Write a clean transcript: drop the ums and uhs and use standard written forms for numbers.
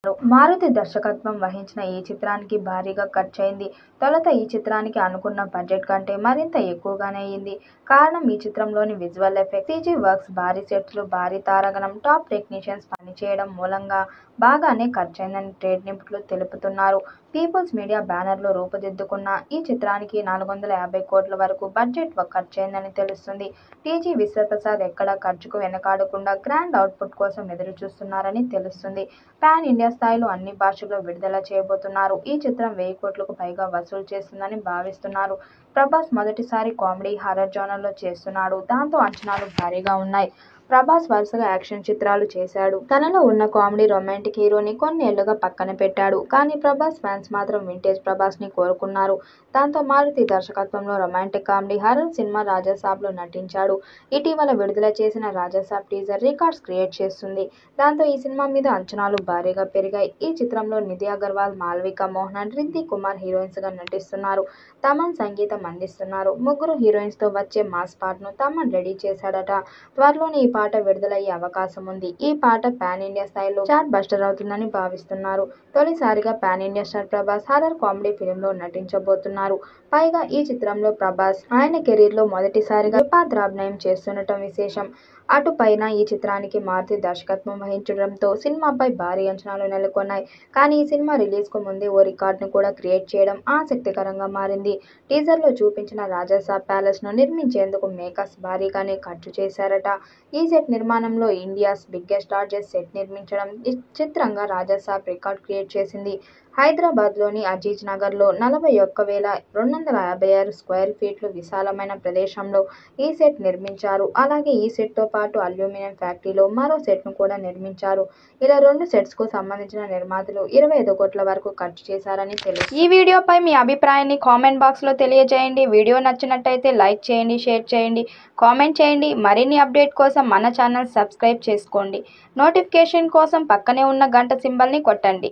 మారుతి దర్శకత్వం వహించిన ఈ చిత్రానికి భారీగా ఖర్చయింది. తొలుత ఈ చిత్రానికి అనుకున్న బడ్జెట్ కంటే మరింత ఎక్కువగానే అయింది. కారణం ఈ చిత్రంలోని విజువల్ ఎఫెక్ట్స్, సీజీ వర్క్స్, భారీ సెట్స్లు, భారీ తారాగణం, టాప్ టెక్నీషియన్స్ పనిచేయడం మూలంగా బాగానే ఖర్చయిందని ట్రేడ్ నిపుణులు తెలుపుతున్నారు. పీపుల్స్ మీడియా బ్యానర్లో రూపుదిద్దుకున్న ఈ చిత్రానికి 450 కోట్ల వరకు బడ్జెట్ ఖర్చయిందని తెలుస్తుంది. టీజీ విశ్వప్రసాద్ ఎక్కడా ఖర్చుకు వెనకాడకుండా గ్రాండ్ అవుట్పుట్ కోసం ఎదురుచూస్తున్నారని తెలుస్తుంది. పాన్ ఇండియా స్థాయిలో అన్ని భాషల్లో విడుదల చేయబోతున్నారు. ఈ చిత్రం 1000 కోట్లకు పైగా వసూలు చేస్తుందని భావిస్తున్నారు. ప్రభాస్ మొదటిసారి కామెడీ, హారర్ జోనర్లో చేస్తున్నాడు. దాంతో అంచనాలు భారీగా ఉన్నాయి. ప్రభాస్ వరుసగా యాక్షన్ చిత్రాలు చేశాడు. తనలో ఉన్న కామెడీ, రొమాంటిక్ హీరోని కొన్నేళ్లుగా పక్కన పెట్టాడు. కానీ ప్రభాస్ ఫ్యాన్స్ మాత్రం వింటేజ్ ప్రభాస్ ని కోరుకున్నారు. దాంతో మారుతి దర్శకత్వంలో రొమాంటిక్ కామెడీ హారర్ సినిమా రాజాసాబ్లో నటించాడు. ఇటీవల విడుదల చేసిన రాజాసాబ్ టీజర్ రికార్డ్స్ క్రియేట్ చేస్తుంది. దాంతో ఈ సినిమా మీద అంచనాలు భారీగా పెరిగాయి. ఈ చిత్రంలో నిధి అగర్వాల్, మాళవిక మోహనన్, రిద్ది కుమార్ హీరోయిన్స్ గా నటిస్తున్నారు. తమన్ సంగీతం అందిస్తున్నారు. ముగ్గురు హీరోయిన్స్ తో వచ్చే మాస్ పాటను తమన్ రెడీ చేశాడట. త్వరలోనే ఈ పాట విడుదలయ్యే అవకాశం ఉంది. ఈ పాట పాన్ ఇండియా స్థాయిలో చార్ట్ బస్టర్ అవుతుందని భావిస్తున్నారు. తొలిసారిగా pan India star Prabhas horror comedy ఫిల్మ్లో నటించబోతున్నారు. పైగా ఈ చిత్రంలో ప్రభాస్ ఆయన కెరీర్లో మొదటిసారిగా ద్విపాత్రాభినయం చేస్తుండటం విశేషం. అటుపైన ఈ చిత్రానికి మారుతి దర్శకత్వం వహించడంతో సినిమాపై భారీ అంచనాలు నెలకొన్నాయి. కానీ ఈ సినిమా రిలీజ్ కు ముందే ఓ రికార్డును కూడా క్రియేట్ చేయడం ఆసక్తికరంగా మారింది. టీజర్లో చూపించిన రాజాసాబ్ ప్యాలెస్ ను నిర్మించేందుకు మేకర్స్ భారీగానే ఖర్చు చేశారట. ఈ సెట్ నిర్మాణంలో ఇండియాస్ బిగ్గెస్ట్ లార్జెస్ట్ సెట్ నిర్మించడం చిత్రంగా రాజాసాబ్ రికార్డ్ క్రియేట్ చేసింది. హైదరాబాద్లోని అజీజ్ నగర్లో 41,256 స్క్వేర్ ఫీట్లు విశాలమైన ప్రదేశంలో ఈ సెట్ నిర్మించారు. అలాగే ఈ సెట్తో పాటు అల్యూమినియం ఫ్యాక్టరీలో మరో సెట్ను కూడా నిర్మించారు. ఇలా 2 సెట్స్కు సంబంధించిన నిర్మాతలు 25 కోట్ల వరకు ఖర్చు చేశారని తెలుస్తుంది. ఈ వీడియోపై మీ అభిప్రాయాన్ని కామెంట్ బాక్స్లో తెలియజేయండి. వీడియో నచ్చినట్టయితే లైక్ చేయండి, షేర్ చేయండి, కామెంట్ చేయండి. మరిన్ని అప్డేట్ కోసం మన ఛానల్ సబ్స్క్రైబ్ చేసుకోండి. నోటిఫికేషన్ కోసం పక్కనే ఉన్న గంట సింబల్ని కొట్టండి.